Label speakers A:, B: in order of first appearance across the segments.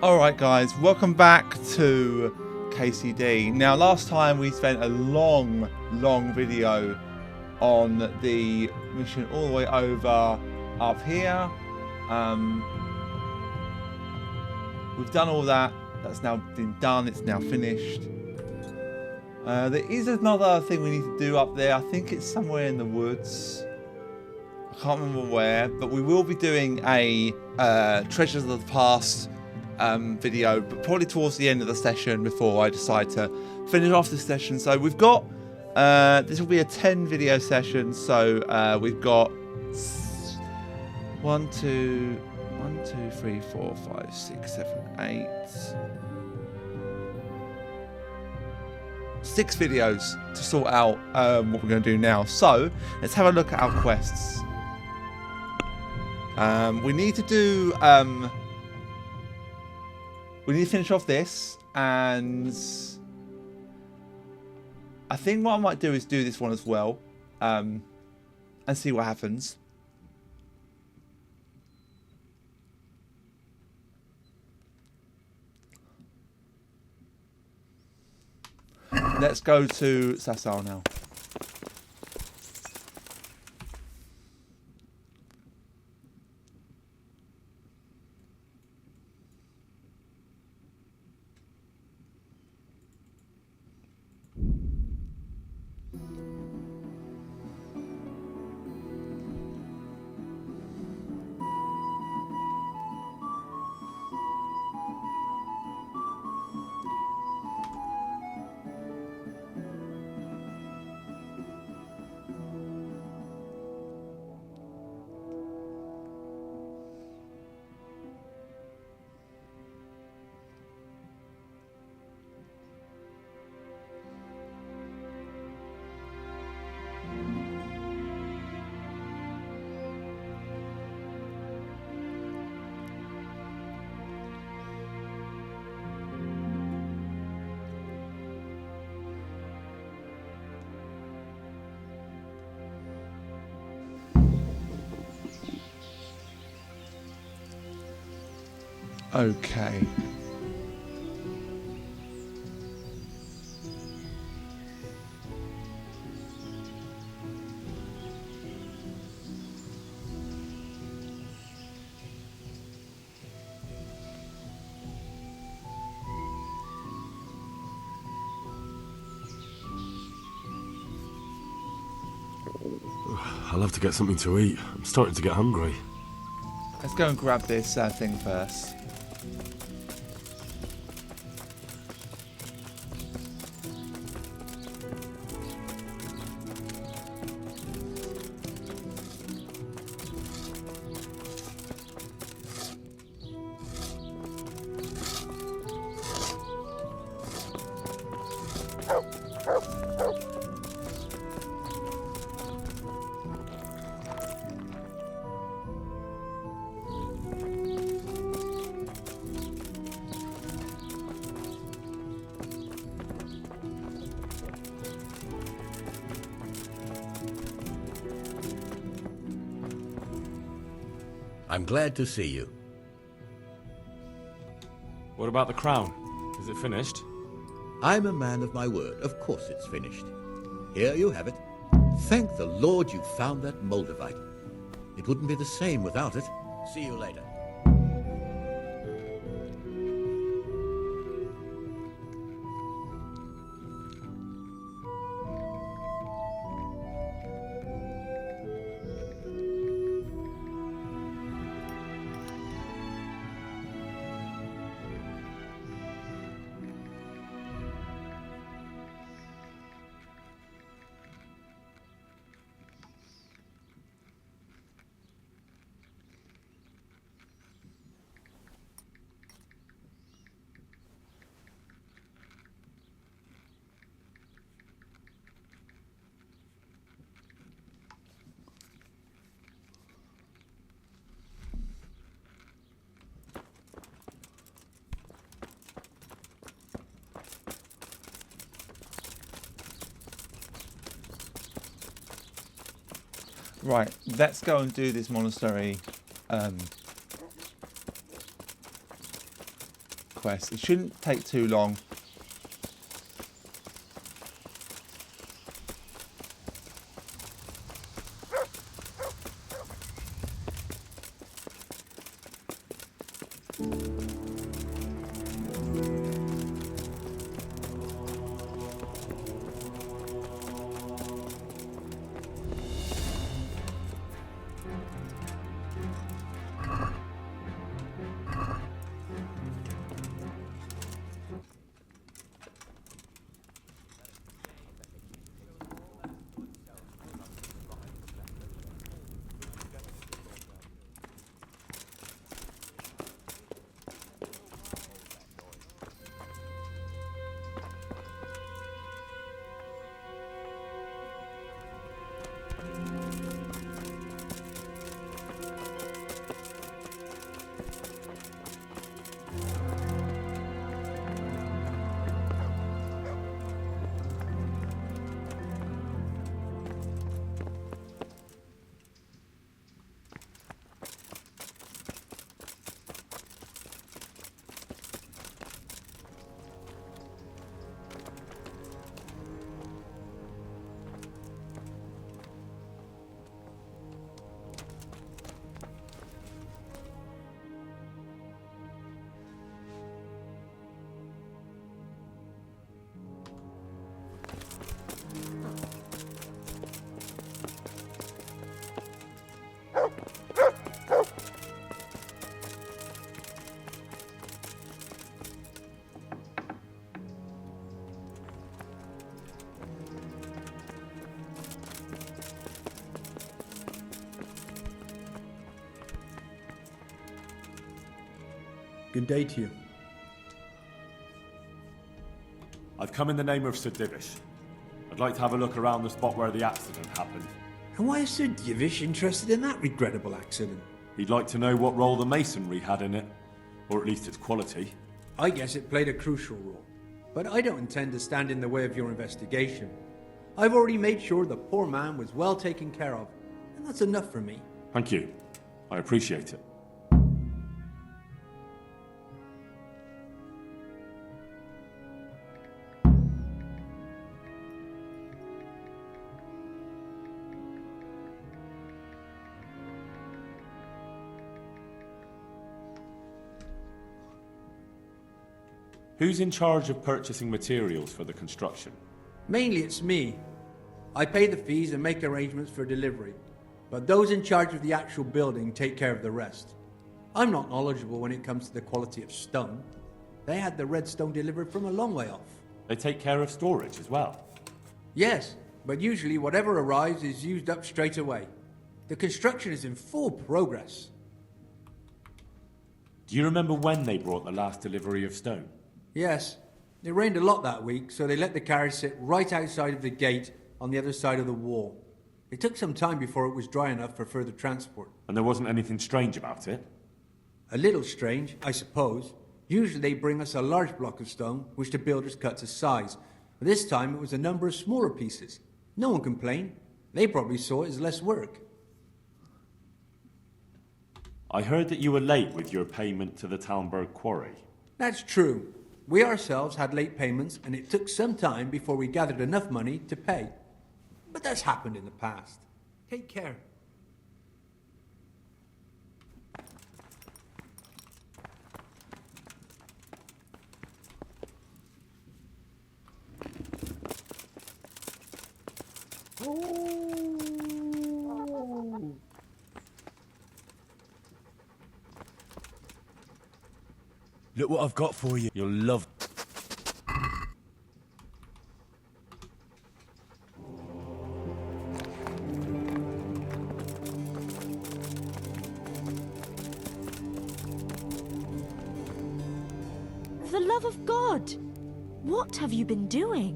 A: Alright guys, welcome back to KCD. Now last time we spent a long video on the mission all the way over up here. We've done all that. That's now been done. It's now finished. There is another thing we need to do up there. I think it's somewhere in the woods. I can't remember where, but we will be doing a Treasures of the Past video, but probably towards the end of the session before I decide to finish off this session. So we've got this will be a 10 video session, so we've got 1 2 3 4 5 6 7 8 6 videos to sort out what we're going to do now. So let's have a look at our quests. We need to do we need to finish off this, and I think what I might do is do this one as well, and see what happens. Let's go to Sassal now. Okay.
B: I'll have to get something to eat. I'm starting to get hungry.
A: Let's go and grab this thing first.
C: I'm glad to see you.
B: What about the crown? Is it finished?
C: I'm a man of my word. Of course it's finished. Here you have it. Thank the Lord you found that Moldavite. It wouldn't be the same without it. See you later.
A: Right, let's go and do this monastery quest. It shouldn't take too long.
D: Good day to you.
B: I've come in the name of Sir Divish. I'd like to have a look around the spot where the accident happened.
D: And why is Sir Divish interested in that regrettable accident?
B: He'd like to know what role the masonry had in it, or at least its quality.
D: I guess it played a crucial role. But I don't intend to stand in the way of your investigation. I've already made sure the poor man was well taken care of, and that's enough for me.
B: Thank you. I appreciate it. Who's in charge of purchasing materials for the construction?
D: Mainly it's me. I pay the fees and make arrangements for delivery, but those in charge of the actual building take care of the rest. I'm not knowledgeable when it comes to the quality of stone. They had the red stone delivered from a long way off.
B: They take care of storage as well?
D: Yes, but usually whatever arrives is used up straight away. The construction is in full progress.
B: Do you remember when they brought the last delivery of stone?
D: Yes, it rained a lot that week, so they let the carriage sit right outside of the gate on the other side of the wall. It took some time before it was dry enough for further transport.
B: And there wasn't anything strange about it?
D: A little strange, I suppose. Usually they bring us a large block of stone, which the builders cut to size. But this time it was a number of smaller pieces. No one complained. They probably saw it as less work.
B: I heard that you were late with your payment to the Talmberg quarry.
D: That's true. We ourselves had late payments, and it took some time before we gathered enough money to pay. But that's happened in the past. Take care.
B: Look what I've got for you. You'll love...
E: For the love of God! What have you been doing?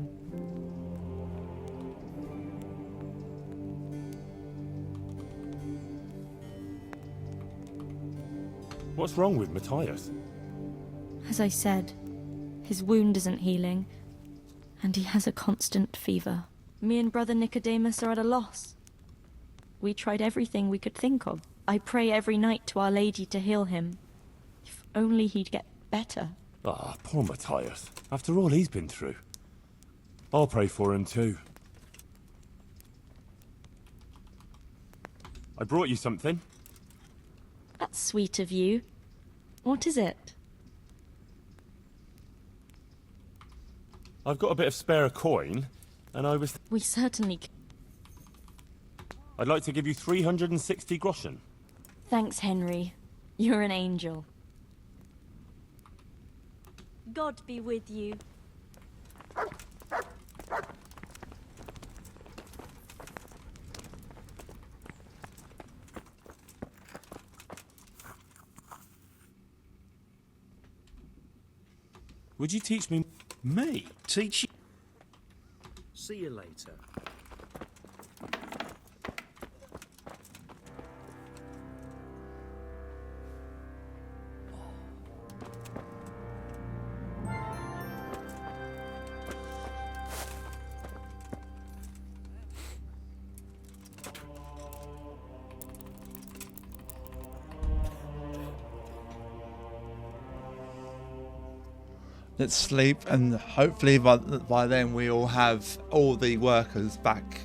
B: What's wrong with Matthias?
E: As I said, his wound isn't healing, and he has a constant fever. Me and Brother Nicodemus are at a loss. We tried everything we could think of. I pray every night to Our Lady to heal him. If only he'd get better.
B: Ah, poor Matthias. After all he's been through. I'll pray for him too. I brought you something.
E: That's sweet of you. What is it?
B: I've got a bit of spare coin, and I was...
E: We certainly...
B: I'd like to give you 360 groschen.
E: Thanks, Henry. You're an angel. God be with you.
B: Would you teach me...
F: Me? Teach you? See you later.
A: Let's sleep, and hopefully by then we'll have all the workers back.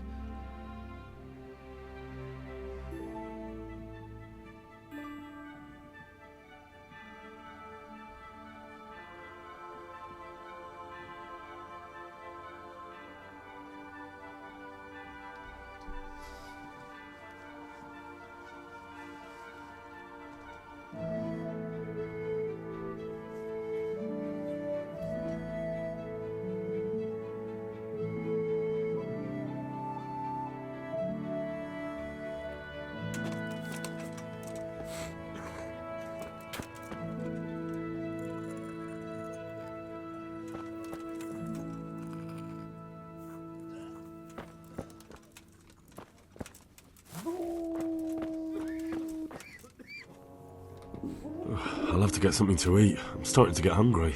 B: I'll have to get something to eat. I'm starting to get hungry.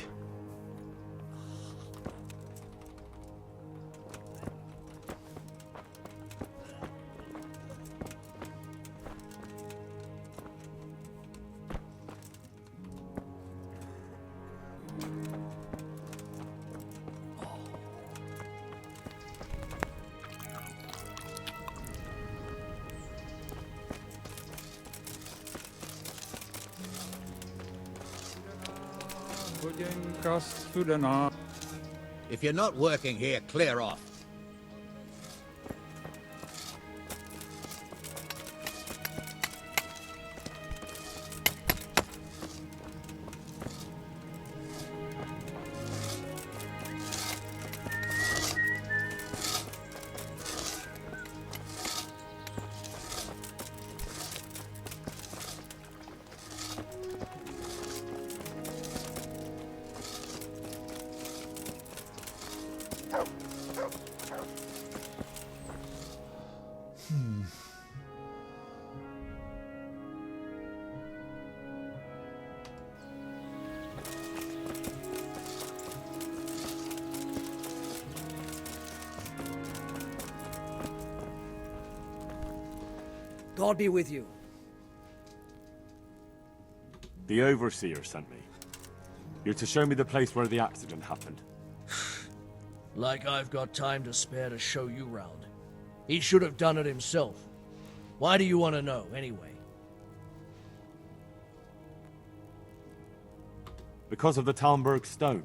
C: If you're not working here, clear off.
G: God be with you.
B: The Overseer sent me. You're to show me the place where the accident happened.
G: Like I've got time to spare to show you round. He should have done it himself. Why do you want to know, anyway?
B: Because of the Talmberg stone.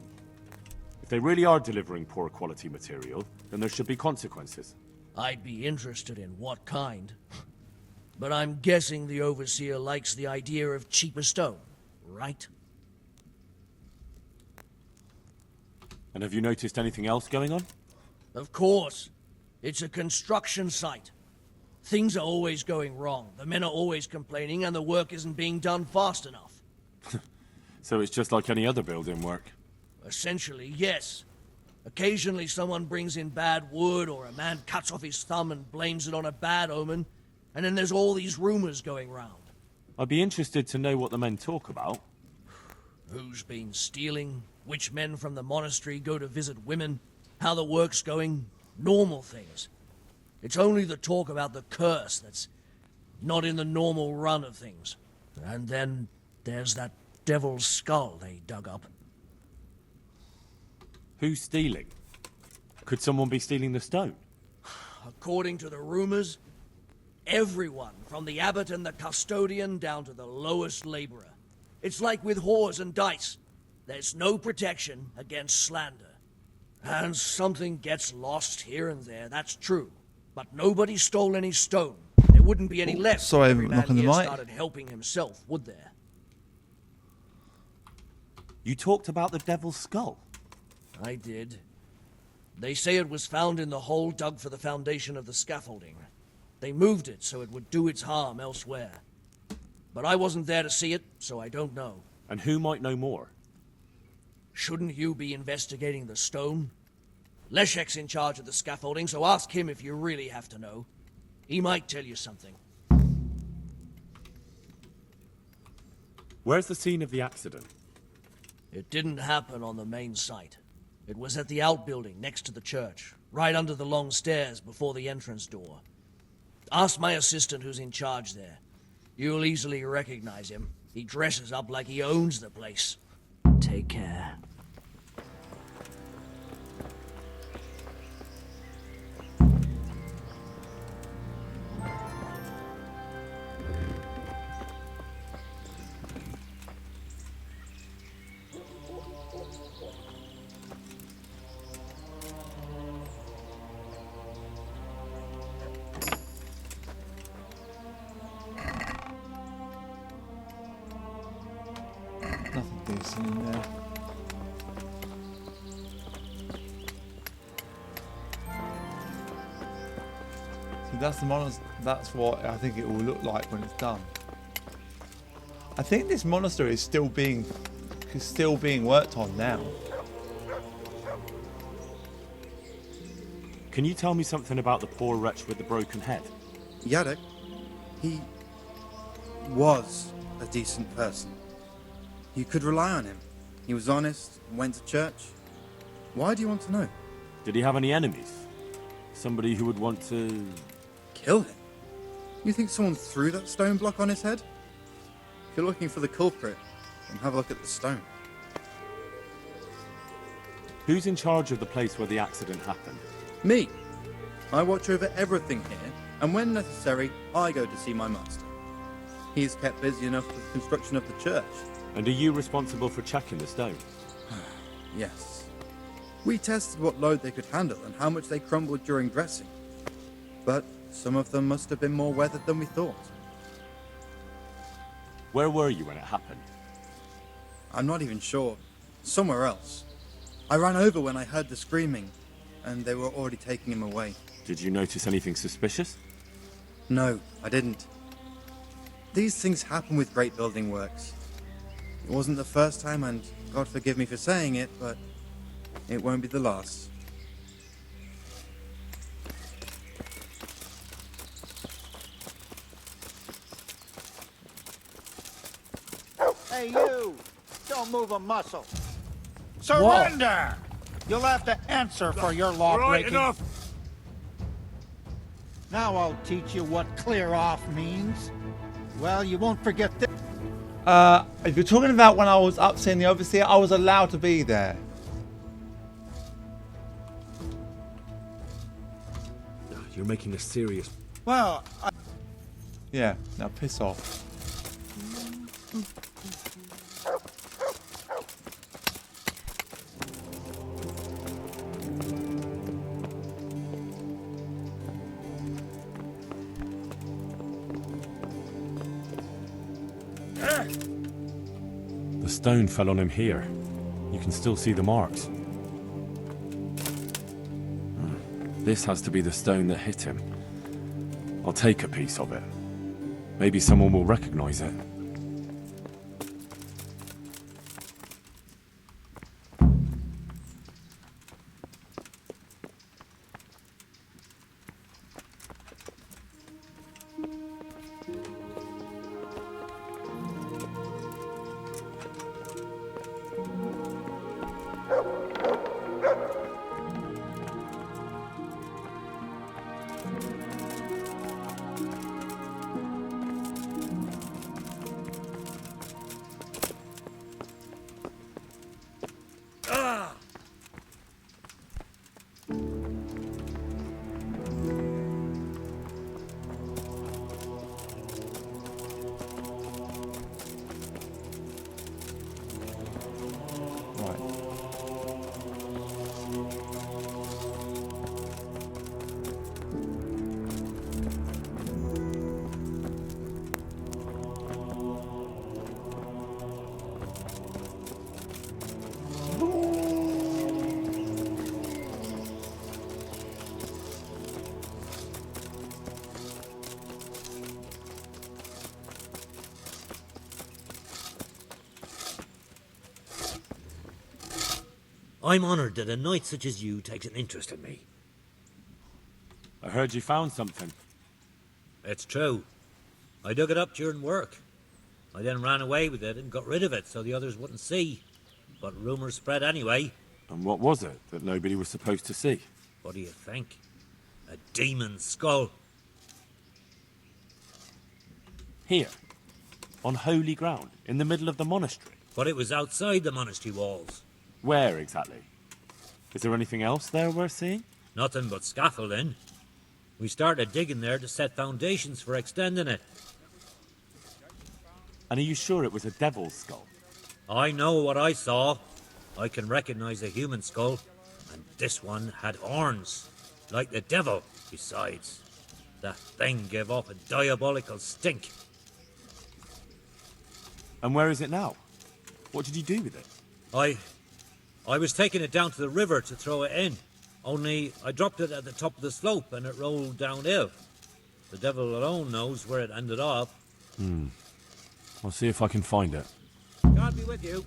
B: If they really are delivering poor quality material, then there should be consequences.
G: I'd be interested in what kind. But I'm guessing the Overseer likes the idea of cheaper stone, right?
B: And have you noticed anything else going on?
G: Of course. It's a construction site. Things are always going wrong. The men are always complaining, and the work isn't being done fast enough.
B: So it's just like any other building work?
G: Essentially, yes. Occasionally someone brings in bad wood, or a man cuts off his thumb and blames it on a bad omen, and then there's all these rumors going round.
B: I'd be interested to know what the men talk about.
G: Who's been stealing, which men from the monastery go to visit women, how the work's going, normal things. It's only the talk about the curse that's not in the normal run of things. And then there's that devil's skull they dug up.
B: Who's stealing? Could someone be stealing the stone?
G: According to the rumors, everyone, from the abbot and the custodian down to the lowest laborer. It's like with whores and dice. There's no protection against slander. And something gets lost here and there, that's true. But nobody stole any stone. There wouldn't be any left.
A: Sorry,
G: Every
A: I'm
G: man
A: knocking the
G: here
A: mic.
G: started helping himself, would there?
B: You talked about the Devil's Skull.
G: I did. They say it was found in the hole dug for the foundation of the scaffolding. They moved it so it would do its harm elsewhere. But I wasn't there to see it, so I don't know.
B: And who might know more?
G: Shouldn't you be investigating the stone? Leszek's in charge of the scaffolding, so ask him if you really have to know. He might tell you something.
B: Where's the scene of the accident?
G: It didn't happen on the main site. It was at the outbuilding next to the church, right under the long stairs before the entrance door. Ask my assistant who's in charge there. You'll easily recognize him. He dresses up like he owns the place. Take care.
A: Nothing decent in there. See, that's the monastery. That's what I think it will look like when it's done. I think this monastery is still being worked on now.
B: Can you tell me something about the poor wretch with the broken head?
H: Yadek, he was a decent person. You could rely on him. He was honest, went to church. Why do you want to know?
B: Did he have any enemies? Somebody who would want to...
H: Kill him? You think someone threw that stone block on his head? If you're looking for the culprit, then have a look at the stone.
B: Who's in charge of the place where the accident happened?
H: Me. I watch over everything here, and when necessary, I go to see my master. He's kept busy enough with the construction of the church.
B: And are you responsible for checking the stone?
H: Yes. We tested what load they could handle and how much they crumbled during dressing. But some of them must have been more weathered than we thought.
B: Where were you when it happened?
H: I'm not even sure. Somewhere else. I ran over when I heard the screaming, and they were already taking him away.
B: Did you notice anything suspicious?
H: No, I didn't. These things happen with great building works. It wasn't the first time, and God forgive me for saying it, but it won't be the last.
F: Hey, you! Don't move a muscle. Surrender! You'll have to answer for your law breaking.
B: Right, enough!
F: Now I'll teach you what clear off means. Well, you won't forget this.
A: If you're talking about when I was up seeing the overseer, I was allowed to be there.
B: You're making a serious...
F: Well,
A: Yeah, now piss off.
B: The stone fell on him here. You can still see the marks. This has to be the stone that hit him. I'll take a piece of it. Maybe someone will recognize it.
I: I'm honored that a knight such as you takes an interest in me.
B: I heard you found something.
I: It's true. I dug it up during work. I then ran away with it and got rid of it so the others wouldn't see. But rumors spread anyway.
B: And what was it that nobody was supposed to see?
I: What do you think? A demon skull.
B: Here, on holy ground, in the middle of the monastery.
I: But it was outside the monastery walls.
B: Where exactly? Is there anything else there worth seeing?
I: Nothing but scaffolding. We started digging there to set foundations for extending it.
B: And are you sure it was a devil's skull?
I: I know what I saw. I can recognize a human skull, and this one had horns, like the devil. Besides, that thing gave off a diabolical stink.
B: And where is it now? What did you do with it?
I: I was taking it down to the river to throw it in. Only I dropped it at the top of the slope and it rolled downhill. The devil alone knows where it ended up.
B: I'll see if I can find it.
I: God be with you.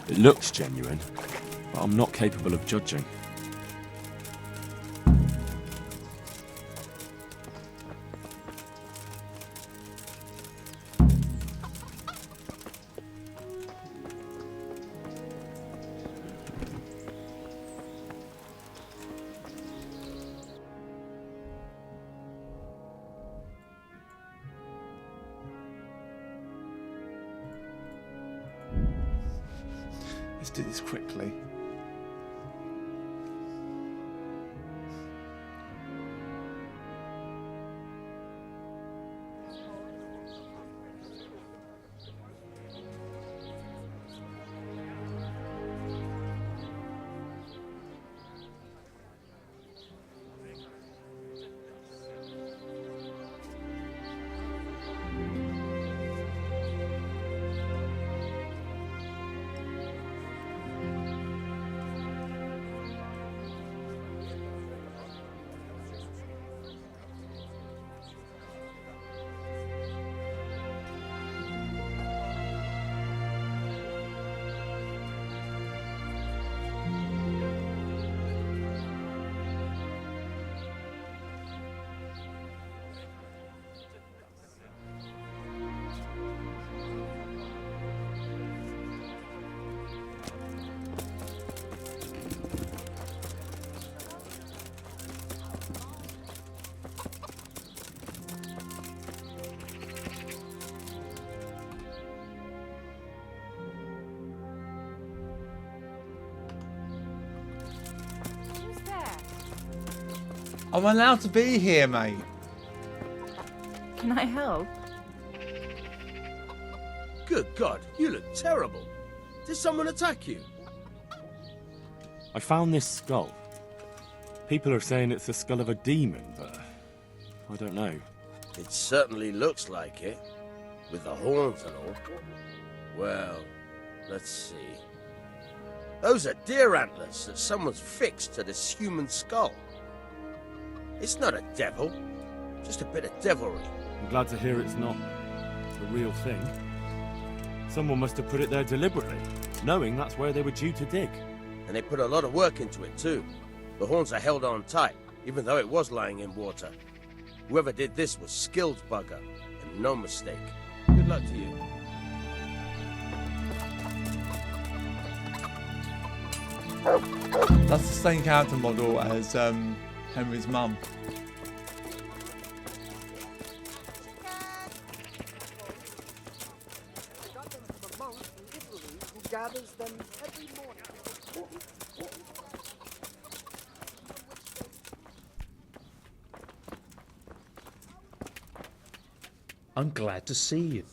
B: It looks genuine, but I'm not capable of judging.
A: Let's do this quickly. I'm allowed to be here, mate.
E: Can I help?
J: Good God, you look terrible. Did someone attack you?
B: I found this skull. People are saying it's the skull of a demon, but I don't know.
J: It certainly looks like it, with the horns and all. Well, let's see. Those are deer antlers that someone's fixed to this human skull. It's not a devil, just a bit of devilry.
B: I'm glad to hear it's not the real thing. Someone must have put it there deliberately, knowing that's where they were due to dig.
J: And they put a lot of work into it too. The horns are held on tight, even though it was lying in water. Whoever did this was skilled bugger, and no mistake. Good luck to you.
A: That's the same character model as Henry's mum.
K: gathers them every morning.
L: I'm glad to see you.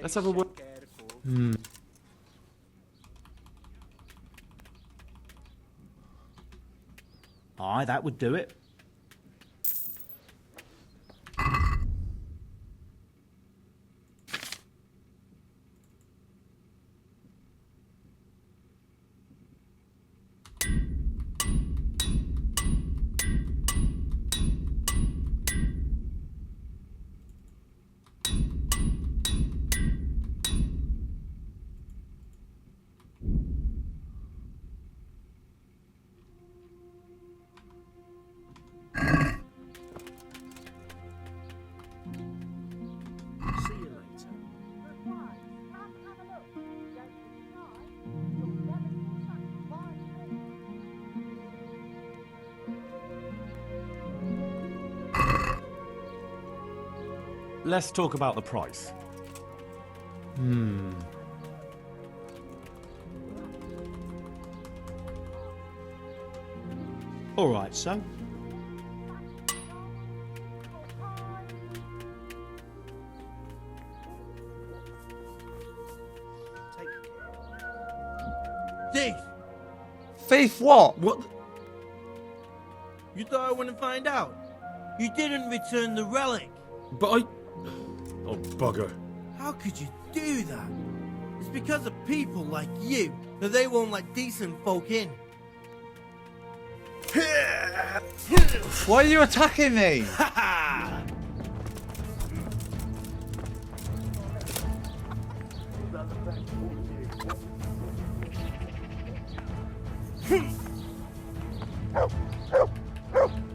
B: Let's have a word.
L: Aye, that would do it.
B: Let's talk about the price.
L: All right, so.
J: Thief!
A: Thief what?
J: What? You thought I wouldn't find out? You didn't return the relic.
B: But I... Oh, bugger.
J: How could you do that? It's because of people like you that they won't let decent folk in.
A: Why are you attacking me?
J: Ha ha!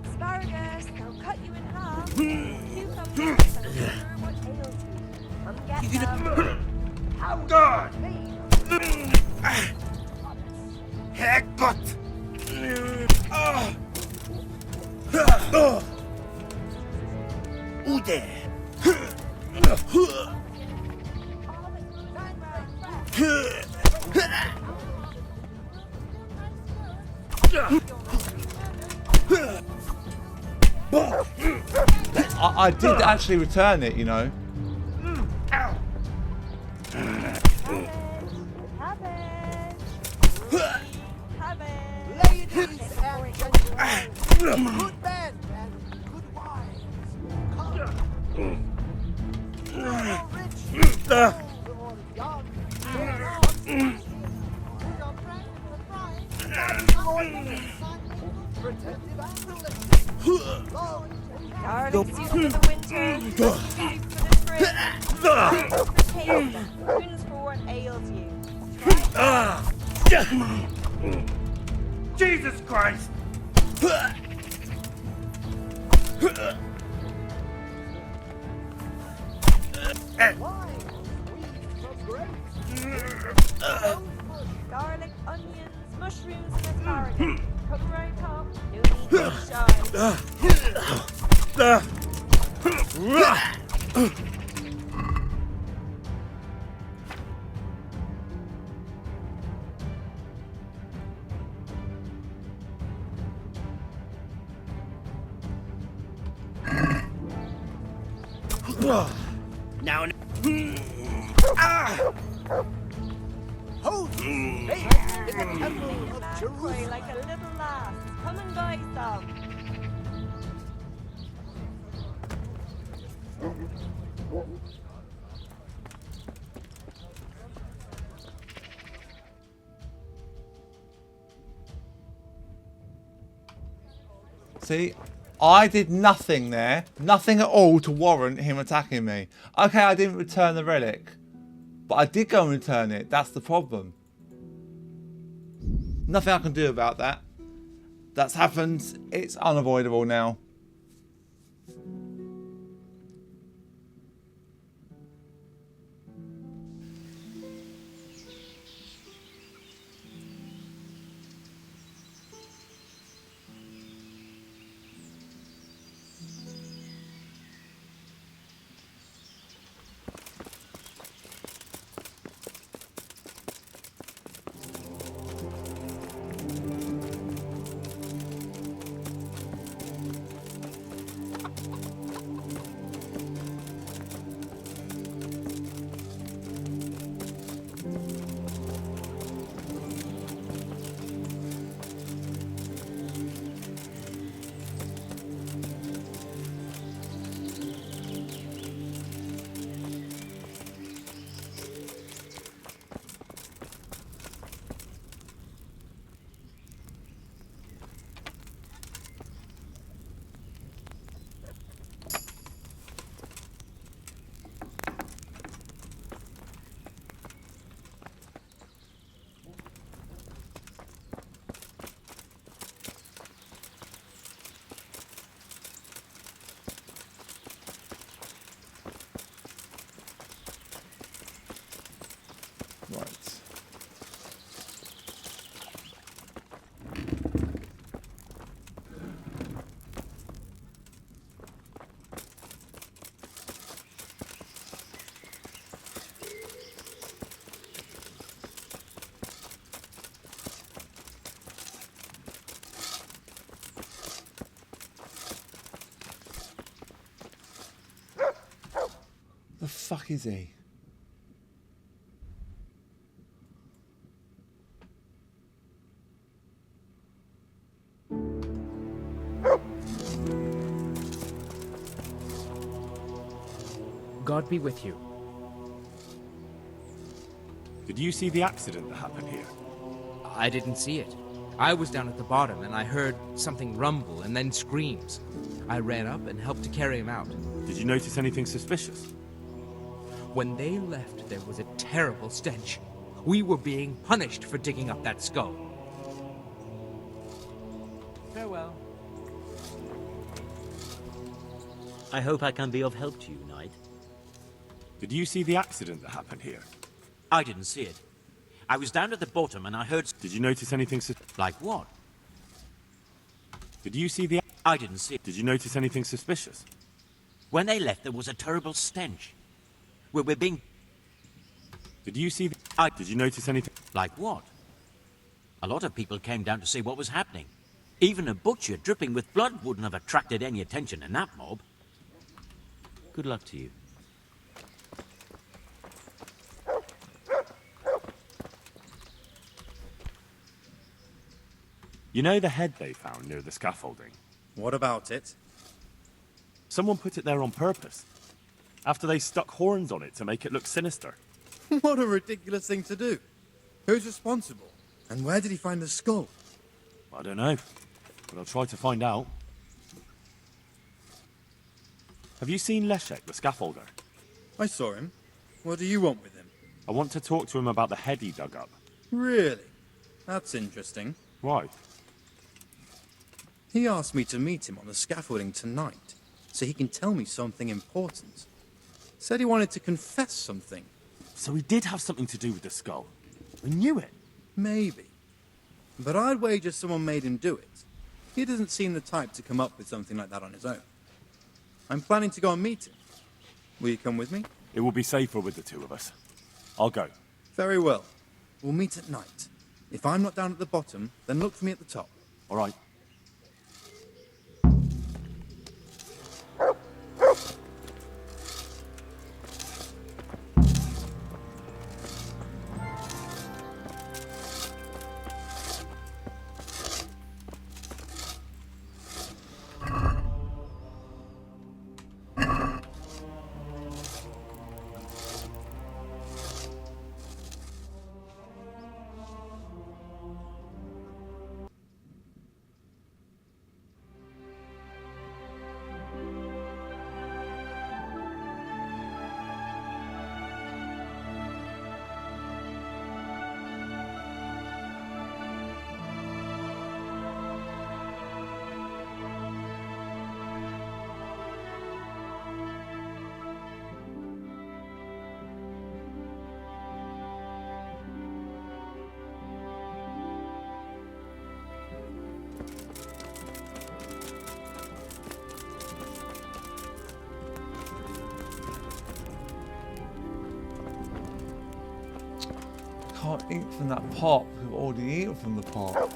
M: Asparagus, they'll cut you in half. Cucumbers, they'll stir what ails you. Come get them. How
J: God! Haircut! Ude!
A: I did actually return it, you know.
K: Ladies and gentlemen, good men and good wives, come. Rich or young,
M: Garlic soup for the winter, soup for the spring, soup for taste, spoons for what ails you.
J: Jesus Christ!
M: Garlic, onions, mushrooms, and asparagus. Come right home, no need to be shy.
J: Now.
K: Host, in the temple of
M: Cry
K: Jerusalem.
M: like a little lass. Come and buy some.
A: See, I did nothing there. Nothing at all to warrant him attacking me. Okay, I didn't return the relic. But I did go and return it. That's the problem. Nothing I can do about that. That's happened. It's unavoidable now. fuck is he?
N: God be with you.
B: Did you see the accident that happened here?
N: I didn't see it. I was down at the bottom and I heard something rumble and then screams. I ran up and helped to carry him out.
B: Did you notice anything suspicious?
N: When they left, there was a terrible stench. We were being punished for digging up that skull. Farewell.
O: I hope I can be of help to you, Knight.
B: Did you see the accident that happened here?
O: I didn't see it. I was down at the bottom and I heard...
B: Did you notice anything
O: Like what?
B: Did you see the...
O: I didn't see it.
B: Did you notice anything suspicious?
O: When they left, there was a terrible stench. We're being...
B: Did you see the... Did you notice anything...
O: Like what? A lot of people came down to see what was happening. Even a butcher dripping with blood wouldn't have attracted any attention in that mob. Good luck to you.
B: You know the head they found near the scaffolding?
H: What about it?
B: Someone put it there on purpose. After they stuck horns on it to make it look sinister.
H: What a ridiculous thing to do. Who's responsible? And where did he find the skull?
B: I don't know, but I'll try to find out. Have you seen Leszek, the scaffolder?
H: I saw him. What do you want with him?
B: I want to talk to him about the head he dug up.
H: Really? That's interesting.
B: Why?
H: He asked me to meet him on the scaffolding tonight, so he can tell me something important. Said he wanted to confess something.
B: So he did have something to do with the skull. We knew it.
H: Maybe. But I'd wager someone made him do it. He doesn't seem the type to come up with something like that on his own. I'm planning to go and meet him. Will you come with me?
B: It will be safer with the two of us. I'll go.
H: Very well. We'll meet at night. If I'm not down at the bottom, then look for me at the top.
B: All right.
A: Can't eat from that pot. We've already eaten from the pot.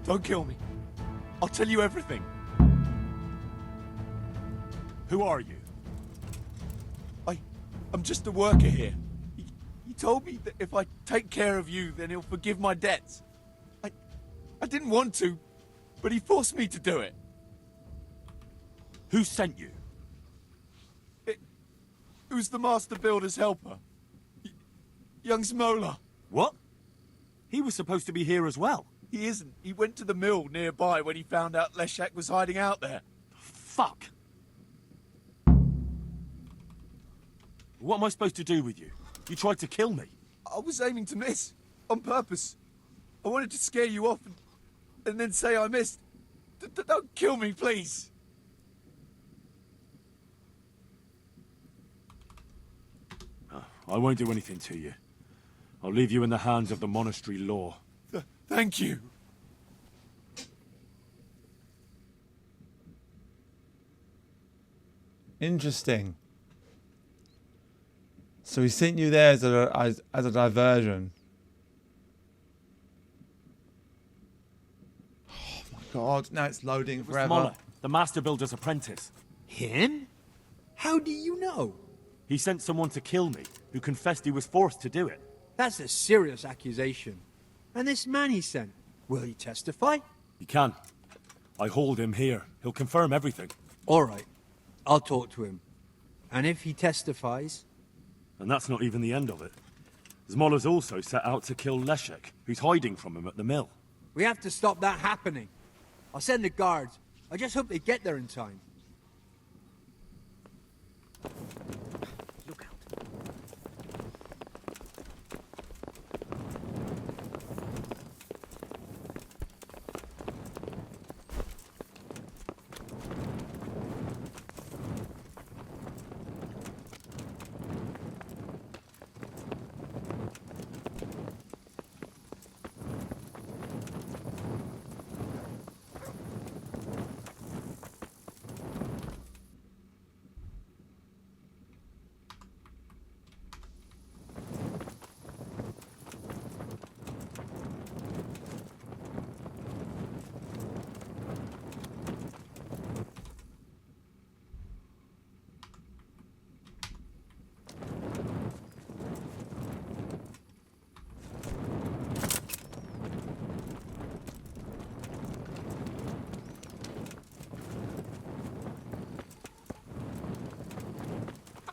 B: Don't kill me. I'll tell you everything. Who are you? I'm just a worker here. He told me that if I take care of you, then he'll forgive my debts. I didn't want to, but he forced me to do it. Who sent you? It was the Master Builder's helper. Young Smola. What? He was supposed to be here as well. He isn't. He went to the mill nearby when he found out Leshak was hiding out there. Fuck. What am I supposed to do with you? You tried to kill me. I was aiming to miss. On purpose. I wanted to scare you off and then say I missed. Don't kill me, please. I won't do anything to you. I'll leave you in the hands of the monastery law. Thank you.
A: Interesting. So he sent you there as a diversion. Oh my god, now it's loading forever.
B: Smola, the Master Builder's apprentice.
D: Him? How do you know?
B: He sent someone to kill me, who confessed he was forced to do it.
D: That's a serious accusation. And this man he sent, will he testify?
B: He can. I hold him here. He'll confirm everything.
D: All right. I'll talk to him. And if he testifies...
B: And that's not even the end of it. Smola's also set out to kill Leshek, who's hiding from him at the mill.
D: We have to stop that happening. I'll send the guards. I just hope they get there in time.
O: Look out.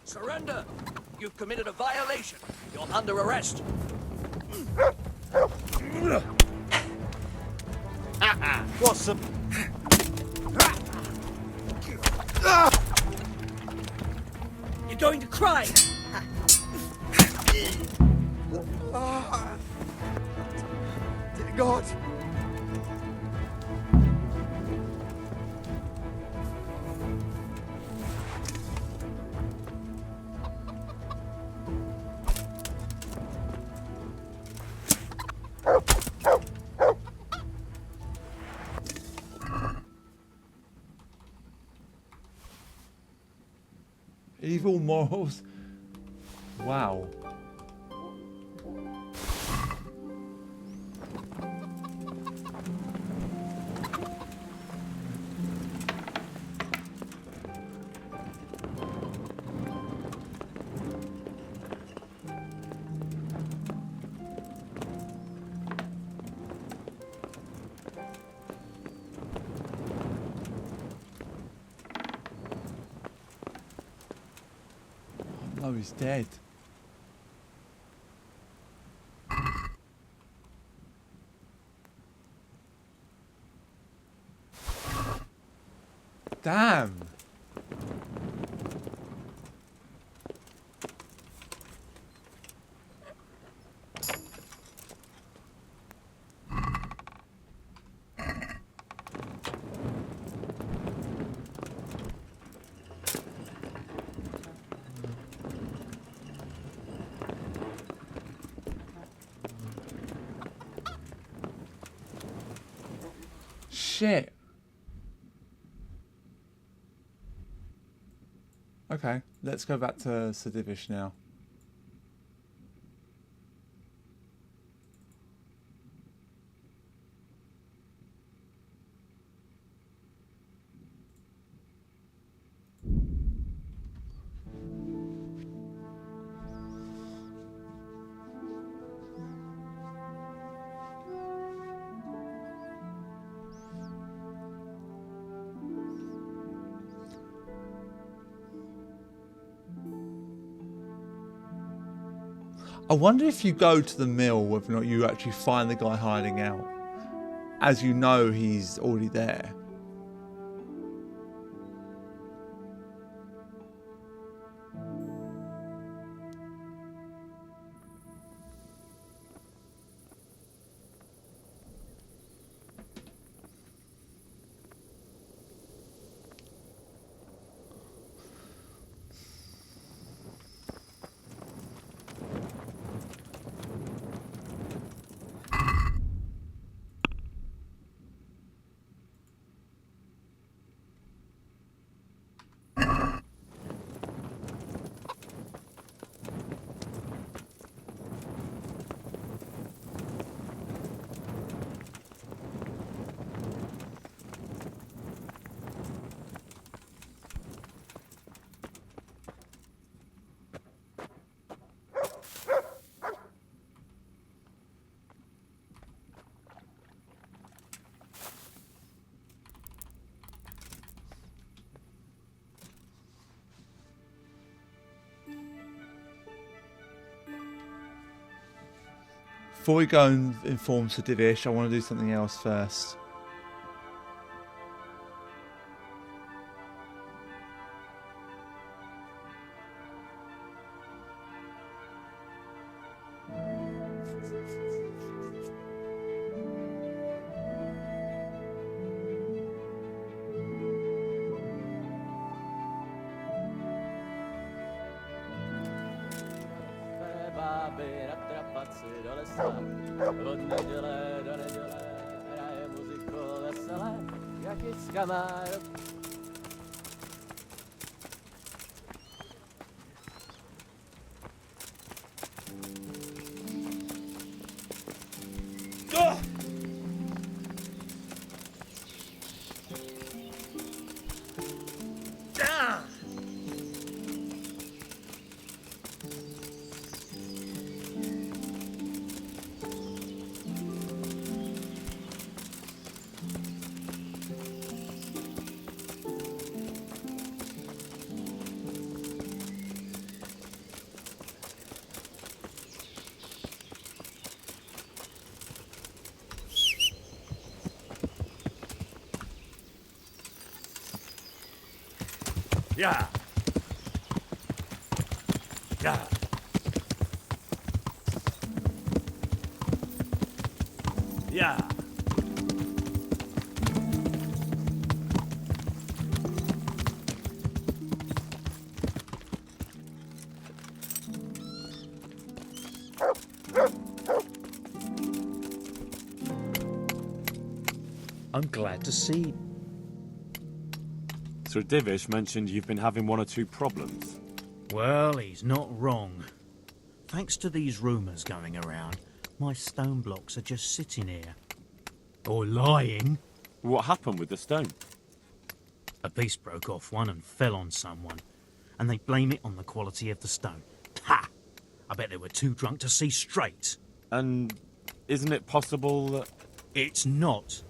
G: Surrender! You've committed a violation. You're under arrest.
B: What's the...
G: You're going to cry!
B: Dear God!
A: Evil morals. Wow. Oh, he's dead. Damn. Shit. Okay, let's go back to Sir Divish now. I wonder if you go to the mill, whether or not you actually find the guy hiding out, as you know he's already there. Before we go and inform Sir Divish, I want to do something else first.
B: Yeah. Yeah. Yeah.
L: I'm glad to see.
B: Sir Divish mentioned you've been having one or two problems.
L: Well, he's not wrong. Thanks to these rumours going around, my stone blocks are just sitting here. Or lying.
B: What happened with the stone?
L: A piece broke off one and fell on someone, and they blame it on the quality of the stone. Ha! I bet they were too drunk to see straight.
B: And isn't it possible that...
L: It's not.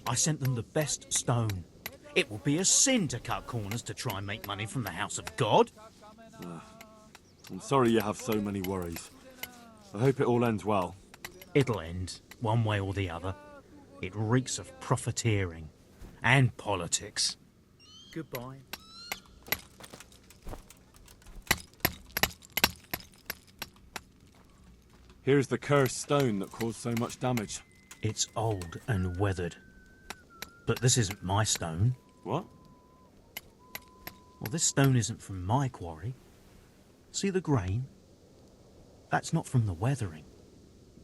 L: I sent them the best stone. It will be a sin to cut corners to try and make money from the house of God.
B: I'm sorry you have so many worries. I hope it all ends well.
L: It'll end, one way or the other. It reeks of profiteering and politics. Goodbye.
B: Here's the cursed stone that caused so much damage.
L: It's old and weathered. But this isn't my stone.
B: What?
L: Well, this stone isn't from my quarry. See the grain? That's not from the weathering.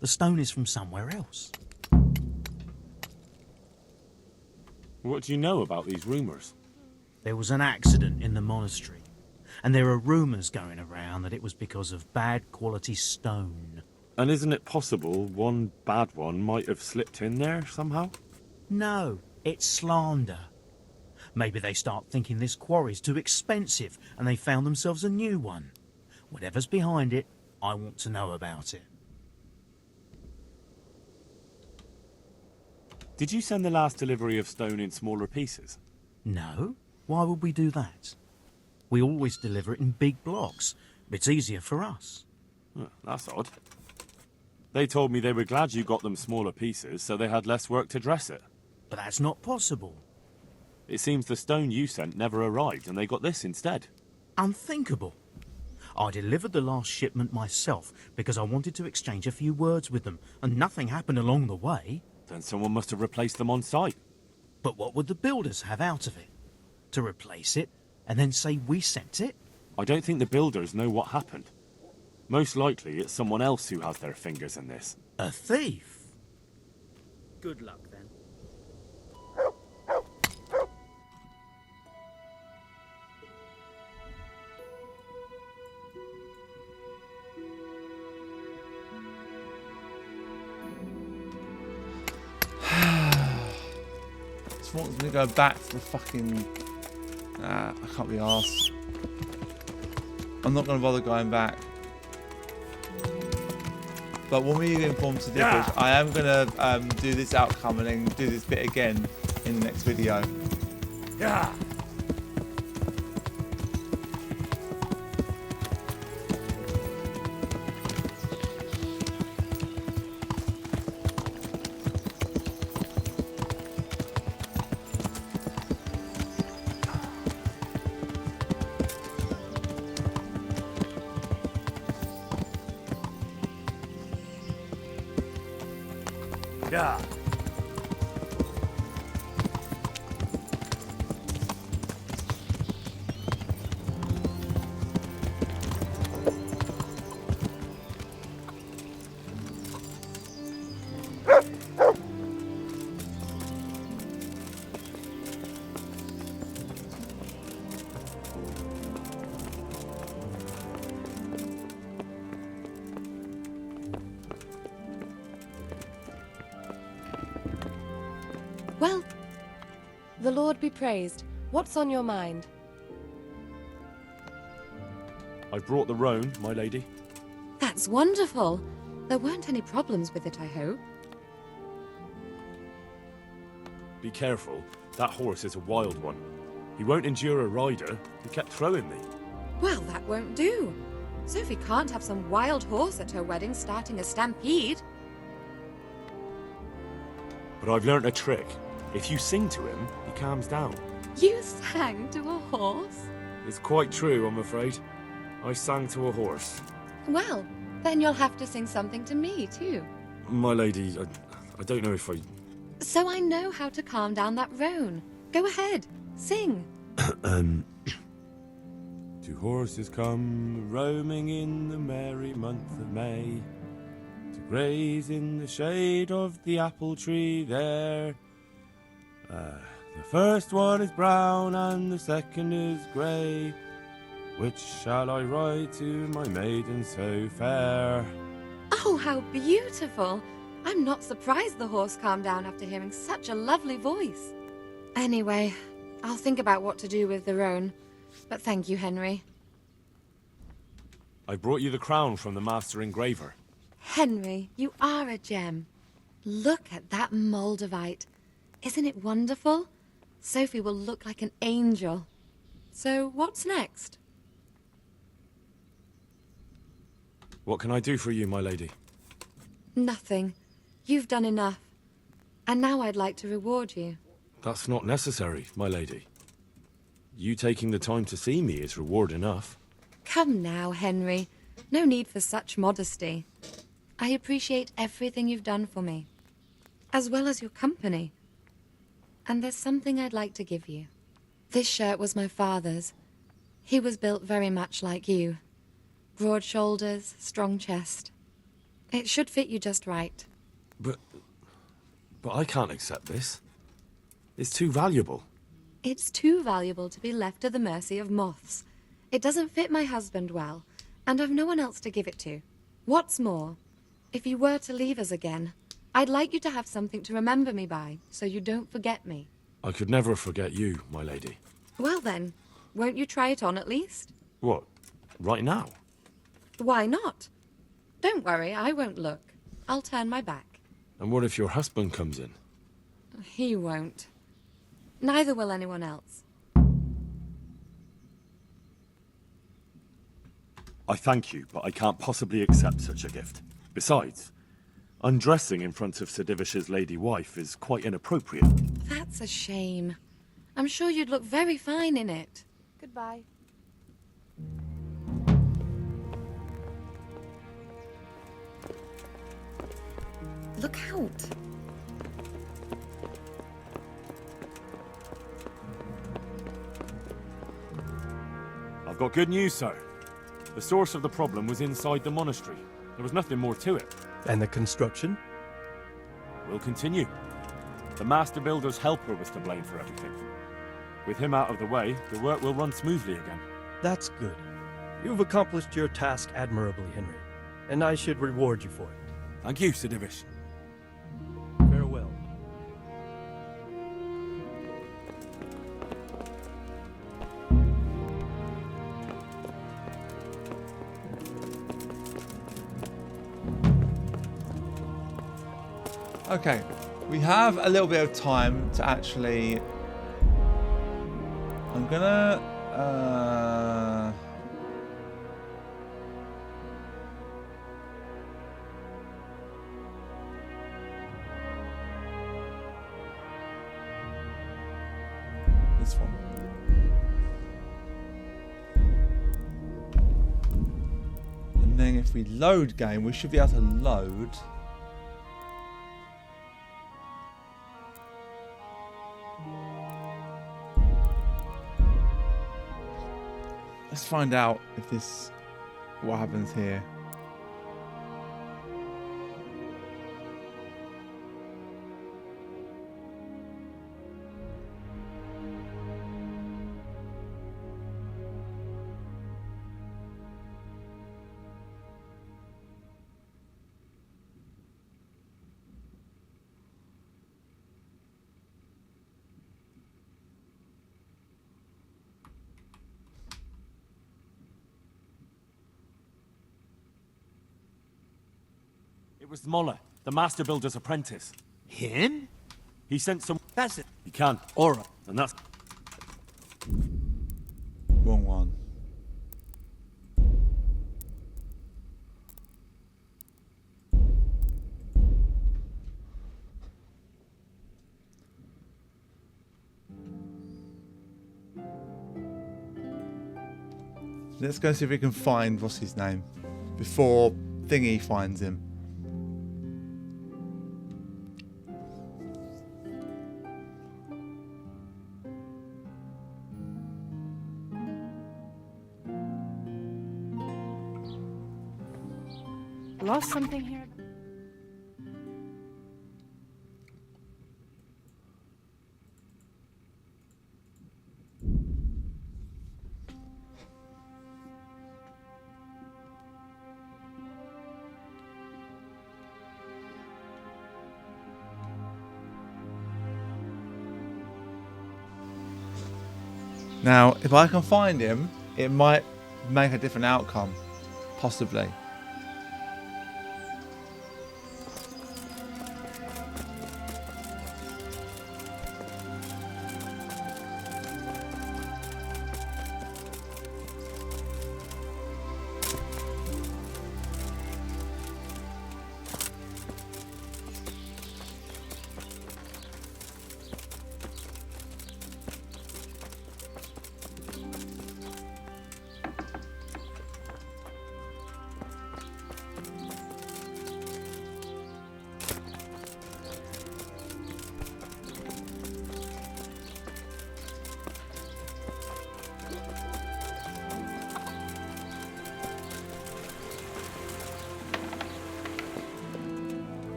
L: The stone is from somewhere else.
B: What do you know about these rumours?
L: There was an accident in the monastery, And there are rumours going around that it was because of bad quality stone.
P: And isn't it possible one bad one might have slipped in there somehow?
L: No, it's slander. Maybe they start thinking this quarry's too expensive and they found themselves a new one. Whatever's behind it, I want to know about it.
P: Did you send the last delivery of stone in smaller pieces?
L: No, why would we do that? We always deliver it in big blocks. It's easier for us.
P: That's odd. They told me they were glad you got them smaller pieces so they had less work to dress it.
L: But that's not possible.
P: It seems the stone you sent never arrived and they got this instead.
L: Unthinkable. I delivered the last shipment myself because I wanted to exchange a few words with them, and nothing happened along the way.
P: Then someone must have replaced them on site.
L: But what would the builders have out of it? To replace it and then say we sent it?
P: I don't think the builders know what happened. Most likely it's someone else who has their fingers in this.
L: A thief?
O: Good luck, then.
A: I'm gonna go back to the fucking... I can't be arsed. I'm not gonna bother going back. But when we inform to difference, I am gonna do this outcome and then do this bit again in the next video.
B: Yeah. Yeah.
Q: Well, the Lord be praised. What's on your mind?
P: I brought the roan, my lady.
Q: That's wonderful. There weren't any problems with it, I hope.
P: Be careful. That horse is a wild one. He won't endure a rider. He kept throwing me.
Q: Well, that won't do. Sophie can't have some wild horse at her wedding starting a stampede.
P: But I've learnt a trick. If you sing to him, he calms down.
Q: You sang to a horse?
P: It's quite true, I'm afraid. I sang to a horse.
Q: Well, then you'll have to sing something to me, too.
P: My lady, I don't know if I...
Q: So I know how to calm down that roan. Go ahead, sing.
P: Two horses come roaming in the merry month of May, to graze in the shade of the apple tree there. The first one is brown and the second is grey. Which shall I ride to, my maiden so fair?
Q: Oh, how beautiful! I'm not surprised the horse calmed down after hearing such a lovely voice. Anyway, I'll think about what to do with the roan. But thank you, Henry.
P: I brought you the crown from the master engraver.
Q: Henry, you are a gem. Look at that Moldavite. Isn't it wonderful? Sophie will look like an angel. So, what's next?
P: What can I do for you, my lady?
Q: Nothing. You've done enough. And now I'd like to reward you.
P: That's not necessary, my lady. You taking the time to see me is reward enough.
Q: Come now, Henry. No need for such modesty. I appreciate everything you've done for me, as well as your company. And there's something I'd like to give you. This shirt was my father's. He was built very much like you. Broad shoulders, strong chest. It should fit you just right.
P: But I can't accept this. It's too valuable.
Q: It's too valuable to be left to the mercy of moths. It doesn't fit my husband well, and I've no one else to give it to. What's more, if you were to leave us again, I'd like you to have something to remember me by, so you don't forget me.
P: I could never forget you, my lady.
Q: Well then, won't you try it on at least?
P: What? Right now?
Q: Why not? Don't worry, I won't look. I'll turn my back.
P: And what if your husband comes in?
Q: He won't. Neither will anyone else.
P: I thank you, but I can't possibly accept such a gift. Besides, undressing in front of Sir Divish's lady wife is quite inappropriate.
Q: That's a shame. I'm sure you'd look very fine in it.
M: Goodbye.
Q: Look out.
P: I've got good news, sir. The source of the problem was inside the monastery. There was nothing more to it.
R: And the construction?
P: We'll continue. The Master Builder's helper was to blame for everything. With him out of the way, the work will run smoothly again.
R: That's good. You've accomplished your task admirably, Henry, and I should reward you for it.
P: Thank you, Sir Divish.
R: Farewell.
A: Okay, we have a little bit of time to actually... I'm gonna... This one. And then if we load game, we should be able to load... Let's find out if this, what happens here.
P: It was Moller, the Master Builder's apprentice.
L: Him?
P: He sent some...
L: That's it.
P: He can.
L: Alright.
P: And that's...
A: Wrong one. Let's go see if we can find what's his name before Thingy finds him.
M: Lost something here.
A: Now, if I can find him, it might make a different outcome, possibly.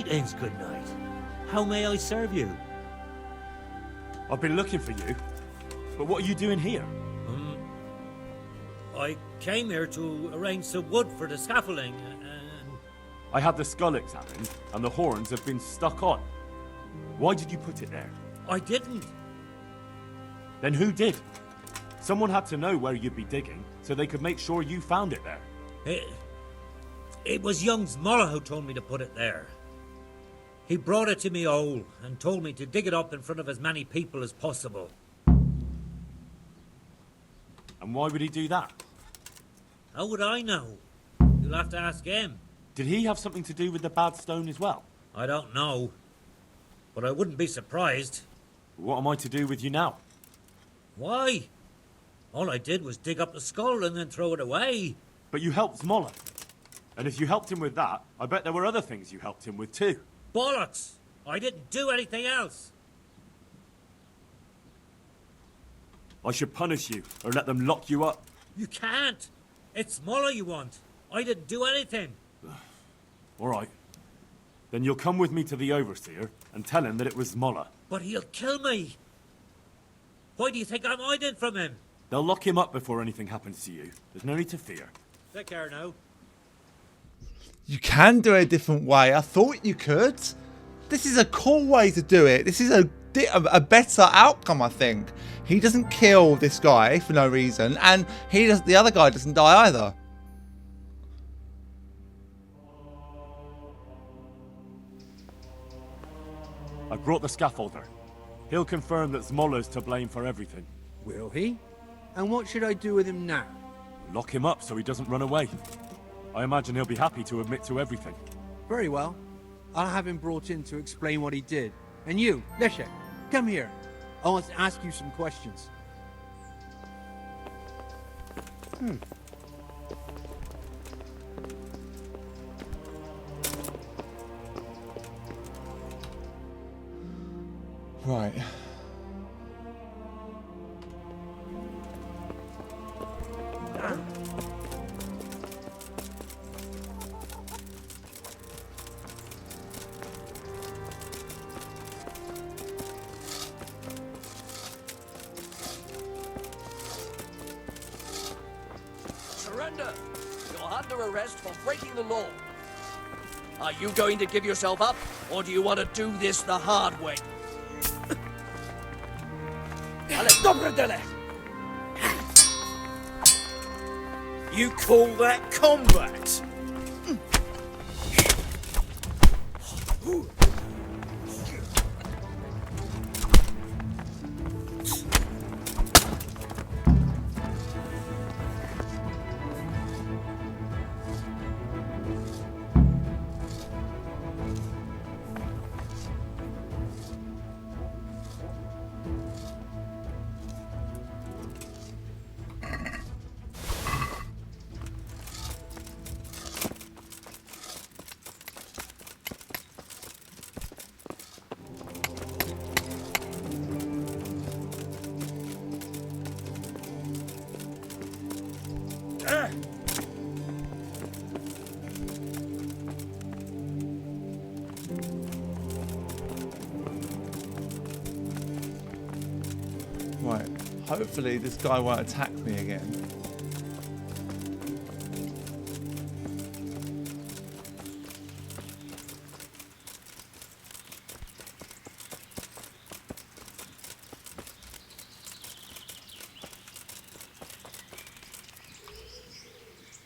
I: Greetings, good night. How may I serve you?
P: I've been looking for you. But what are you doing here?
I: I came here to arrange some wood for the scaffolding, and...
P: I had the skull examined, and the horns have been stuck on. Why did you put it there?
I: I didn't.
P: Then who did? Someone had to know where you'd be digging, so they could make sure you found it there.
I: It was young Smoller who told me to put it there. He brought it to me hole and told me to dig it up in front of as many people as possible.
P: And why would he do that?
I: How would I know? You'll have to ask him.
P: Did he have something to do with the bad stone as well?
I: I don't know. But I wouldn't be surprised.
P: What am I to do with you now?
I: Why? All I did was dig up the skull and then throw it away.
P: But you helped Smoller. And if you helped him with that, I bet there were other things you helped him with too.
I: Bollocks! I didn't do anything else.
P: I should punish you, or let them lock you up.
I: You can't. It's Smoller you want. I didn't do anything.
P: All right. Then you'll come with me to the Overseer and tell him that it was Smoller.
I: But he'll kill me. Why do you think I'm hiding from him?
P: They'll lock him up before anything happens to you. There's no need to fear.
I: Take care now.
A: You can do it a different way. I thought you could. This is a cool way to do it. This is a better outcome, I think. He doesn't kill this guy for no reason, and the other guy doesn't die either.
P: I brought the scaffolder. He'll confirm that Smoller's to blame for everything.
D: Will he? And what should I do with him now?
P: Lock him up so he doesn't run away. I imagine he'll be happy to admit to everything.
D: Very well. I'll have him brought in to explain what he did. And you, Leszek, come here. I want to ask you some questions.
A: Right.
G: Surrender! You're under arrest for breaking the law. Are you going to give yourself up, or do you want to do this the hard way?
B: You call that combat?
A: Right. Hopefully this guy won't attack me again.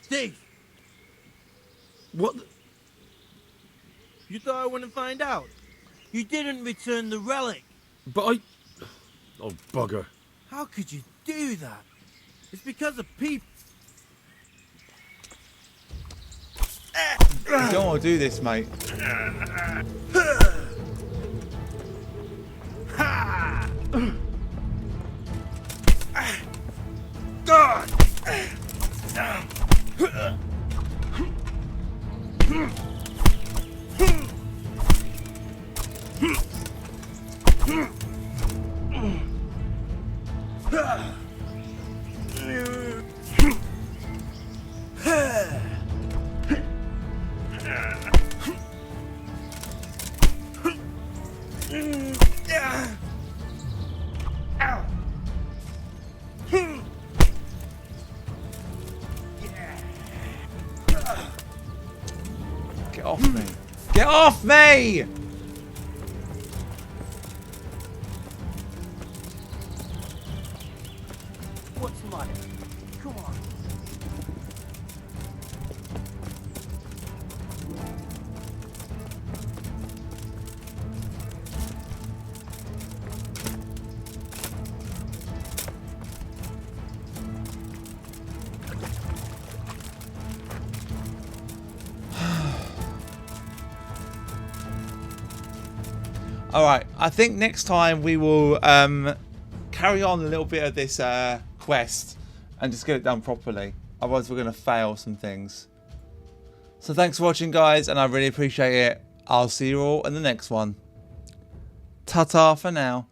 B: Steve! What the... You thought I wouldn't find out? You didn't return the relic.
P: But I... Oh, bugger.
B: How could you do that? It's because of people.
A: You don't want to do this, mate.
B: God!
A: off me. Get off me!
K: What's the matter? Come on.
A: Alright, I think next time we will carry on a little bit of this quest and just get it done properly. Otherwise we're going to fail some things. So thanks for watching, guys, and I really appreciate it. I'll see you all in the next one. Ta-ta for now.